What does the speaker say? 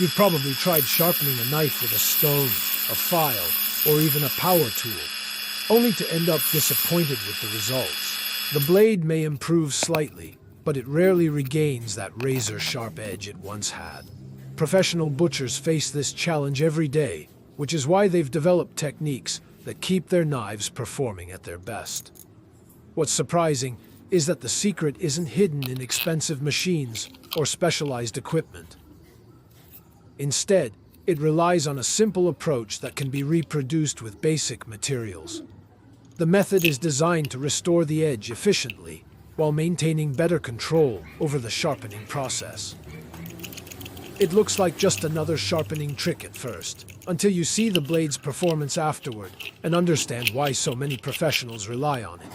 You've probably tried sharpening a knife with a stone, a file, or even a power tool, only to end up disappointed with the results. The blade may improve slightly, but it rarely regains that razor-sharp edge it once had. Professional butchers face this challenge every day, which is why they've developed techniques that keep their knives performing at their best. What's surprising is that the secret isn't hidden in expensive machines or specialized equipment. Instead, it relies on a simple approach that can be reproduced with basic materials. The method is designed to restore the edge efficiently while maintaining better control over the sharpening process. It looks like just another sharpening trick at first, until you see the blade's performance afterward and understand why so many professionals rely on it.